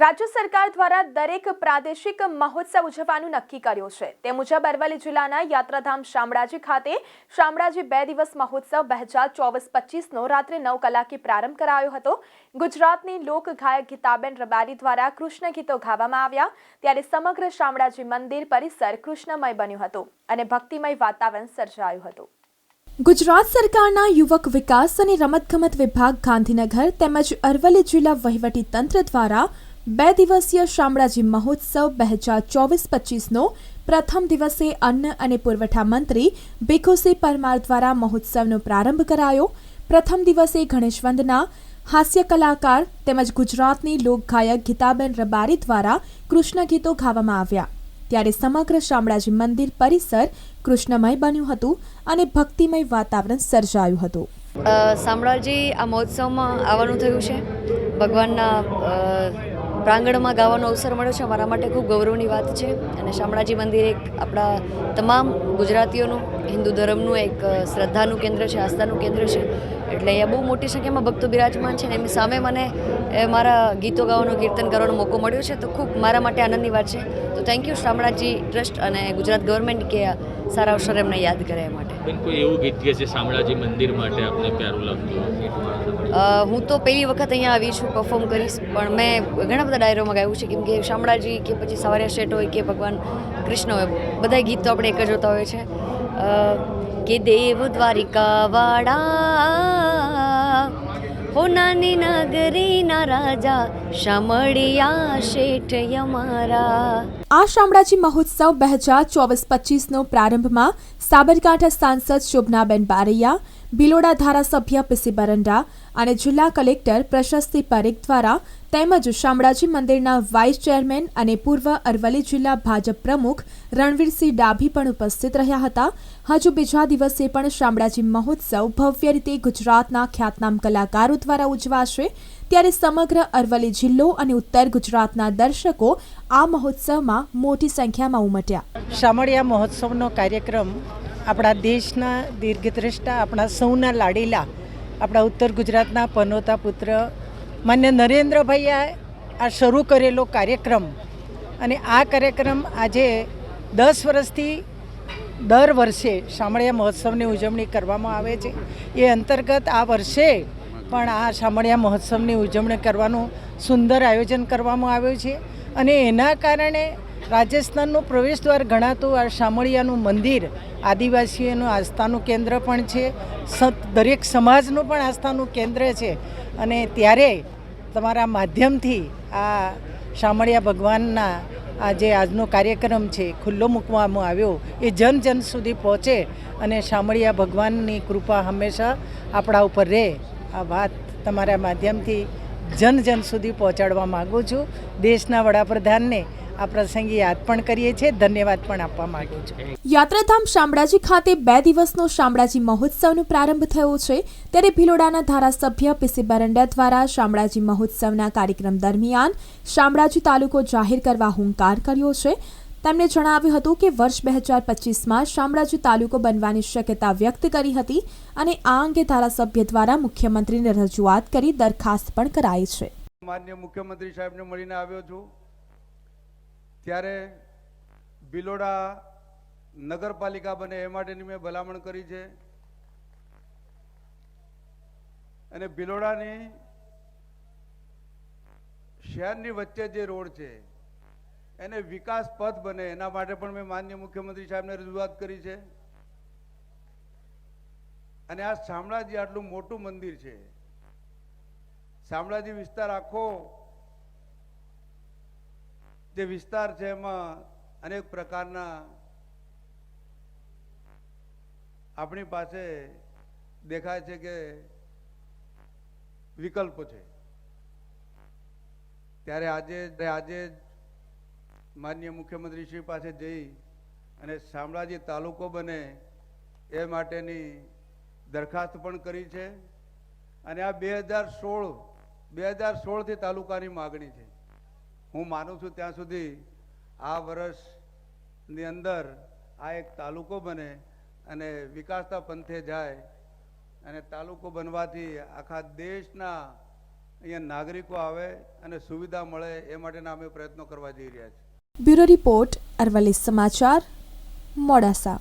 રાજ્ય સરકાર દ્વારા દરેક પ્રાદેશિક મહોત્સવ ઉજવવાનું નક્કી કર્યું છે। તે મુજબ અરવલ્લી જિલ્લાના યાત્રાધામ શામળાજી ખાતે શામળાજી 2 દિવસ મહોત્સવ 2024-25નો રાત્રે 9 કલાકે પ્રારંભ કરાયો હતો। ગુજરાતની લોક ગાયક ગીતાબેન રબારી દ્વારા કૃષ્ણ ગીતો ગાવામાં આવ્યા, ત્યારે સમગ્ર શામળાજી મંદિર પરિસર કૃષ્ણમય બન્યું હતું અને ભક્તિમય વાતાવરણ સર્જાયું હતું। ગુજરાત સરકારના યુવક વિકાસ અને રમતગમત વિભાગ ગાંધીનગર તેમજ અરવલ્લી જિલ્લા વહીવટી તંત્ર દ્વારા 2 દિવસીય શામળાજી મહોત્સવ 2024-25નો પ્રથમ દિવસે અન્ન અને પુરવઠા મંત્રી ભીખુસિંહ પરમાર દ્વારા મહોત્સવનો પ્રારંભ કરાયો। પ્રથમ દિવસે ગણેશ વંદના, હાસ્ય કલાકાર તેમજ ગુજરાતની લોકગાયક ગીતાબેન રબારી દ્વારા કૃષ્ણ ગીતો ગાવામાં આવ્યા, ત્યારે સમગ્ર શામળાજી મંદિર પરિસર કૃષ્ણમય બન્યું હતું અને ભક્તિમય વાતાવરણ સર્જાયું હતું। શામળાજી આ મહોત્સવમાં આવવાનું થયું છે। ભગવાનના પ્રાંગણમાં ગાવાનો અવસર મળ્યો છે, મારા માટે ખૂબ ગૌરવની વાત છે। અને શામળાજી મંદિર એક આપણા તમામ ગુજરાતીઓનું હિન્દુ ધર્મનું એક શ્રદ્ધાનું કેન્દ્ર છે, આસ્થાનું કેન્દ્ર છે। એટલે અહીંયા બહુ મોટી સંખ્યામાં ભક્તો બિરાજમાન છે ને એમની સામે મને મારા ગીતો ગાવાનો, કીર્તન કરવાનો મોકો મળ્યો છે, તો ખૂબ મારા માટે આનંદની વાત છે। તો થેન્ક યુ શામળાજી ટ્રસ્ટ અને ગુજરાત ગવર્મેન્ટ કે સારા અવસર એમને યાદ કરે એ માટે। બેન, કોઈ એવું ગીત કે જે શામળાજી મંદિર માટે આપને પ્યારું લાગતું? હું તો પહેલી વખત અહીંયા આવી છું, પરફોર્મ કરીશ, પણ મેં ઘણા બધા ડાયરોમાં ગાયું છે, કેમ કે શામળાજી કે પછી સવારિયા શેઠ હોય કે ભગવાન કૃષ્ણ હોય, બધા ગીત તો આપણે એક જ હોતા હોય છે કે દેવ દ્વારિકા વાળા હો નાની નગરીના રાજા શામળિયા શેઠ અમારા। આ શામળાજી મહોત્સવ 2024-25નો પ્રારંભમાં સાબરકાંઠા સાંસદ શોભનાબેન બારૈયા, ભિલોડા ધારાસભ્ય પીસી બરંડા અને જિલ્લા કલેક્ટર પ્રશસ્તિ પરીખ દ્વારા તેમજ શામળાજી મંદિરના વાઇસ ચેરમેન અને પૂર્વ અરવલ્લી જિલ્લા ભાજપ પ્રમુખ રણવીરસિંહ ડાભી પણ ઉપસ્થિત રહ્યા હતા। હજુ બીજા દિવસે પણ શામળાજી મહોત્સવ ભવ્ય રીતે ગુજરાતના ખ્યાતનામ કલાકારો દ્વારા ઉજવાશે, ત્યારે સમગ્ર અરવલ્લી જિલ્લો અને ઉત્તર ગુજરાતના દર્શકો આ મહોત્સવમાં મોટી સંખ્યામાં ઉમટ્યા। શામળિયા મહોત્સવનો કાર્યક્રમ આપણા દેશના દીર્ઘદ્રષ્ટા, આપણા સૌના લાડીલા, આપણા ઉત્તર ગુજરાતના પનોતા પુત્ર માન્ય નરેન્દ્રભાઈએ આ શરૂ કરેલો કાર્યક્રમ, અને આ કાર્યક્રમ આજે 10 વર્ષથી દર વર્ષે શામળિયા મહોત્સવની ઉજવણી કરવામાં આવે છે। એ અંતર્ગત આ વર્ષે પણ આ શામળિયા મહોત્સવની ઉજવણી કરવાનું સુંદર આયોજન કરવામાં આવ્યું છે, અને એના કારણે રાજસ્થાનનું પ્રવેશદ્વાર ગણાતું આ શામળિયાનું મંદિર આદિવાસીઓનું આસ્થાનું કેન્દ્ર પણ છે, દરેક સમાજનું પણ આસ્થાનું કેન્દ્ર છે। અને ત્યારે તમારા માધ્યમથી આ શામળિયા ભગવાનના આ જે આજનો કાર્યક્રમ છે ખુલ્લો મૂકવામાં આવ્યો, એ જન જન સુધી પહોંચે અને શામળિયા ભગવાનની કૃપા હંમેશા આપણા ઉપર રહે, આ વાત તમારા માધ્યમથી જન જન સુધી પહોંચાડવા માગું છું। દેશના વડાપ્રધાનને આ પ્રસંગે યાદ પણ કરીએ છીએ, ધન્યવાદ પણ આપવા માંગુ છું। યાત્રાધામ શામળાજી ખાતે 2 દિવસનો શામળાજી મહોત્સવનો પ્રારંભ થયો છે, ત્યારે ભિલોડાના ધારાસભ્ય પીસી બરંડા દ્વારા શામળાજી મહોત્સવના કાર્યક્રમ દરમિયાન શામળાજી તાલુકો જાહેર કરવા હુંકાર કર્યો છે। તેમણે જણાવ્યું હતું કે વર્ષ 2025માં શામળાજી તાલુકો બનવાની શક્યતા વ્યક્ત કરી હતી અને આ અંગે ધારાસભ્ય દ્વારા મુખ્યમંત્રીને રજૂઆત કરી દરખાસ્ત પણ કરાઈ છે। માનનીય મુખ્યમંત્રી સાહેબને મળીને આવ્યો છું, ત્યારે ભિલોડા નગરપાલિકા બને એ માટેની મેં ભલામણ કરી છે, અને ભિલોડાની શહેરની વચ્ચે જે રોડ છે એને વિકાસ પથ બને એના માટે પણ મેં માનનીય મુખ્યમંત્રી સાહેબને રજૂઆત કરી છે। અને આ શામળાજી આટલું મોટું મંદિર છે, શામળાજી વિસ્તાર આખો જે વિસ્તાર છે એમાં અનેક પ્રકારના આપણી પાસે દેખાય છે કે વિકલ્પો છે, ત્યારે આજે માનનીય મુખ્યમંત્રી શ્રી પાસે જઈ અને શામળાજી તાલુકો બને એ માટેની દરખાસ્ત પણ કરી છે। અને આ 2016થી તાલુકાની માગણી છે। હું માનું છું ત્યાં સુધી આ વર્ષની અંદર આ એક તાલુકો બને અને વિકાસના પંથે જાય, અને તાલુકો બનવાથી આખા દેશના અહીંયા નાગરિકો આવે અને સુવિધા મળે એ માટેના અમે પ્રયત્નો કરવા જઈ રહ્યા છીએ. બ્યુરો રિપોર્ટ અરવલ્લી સમાચાર મોડાસા.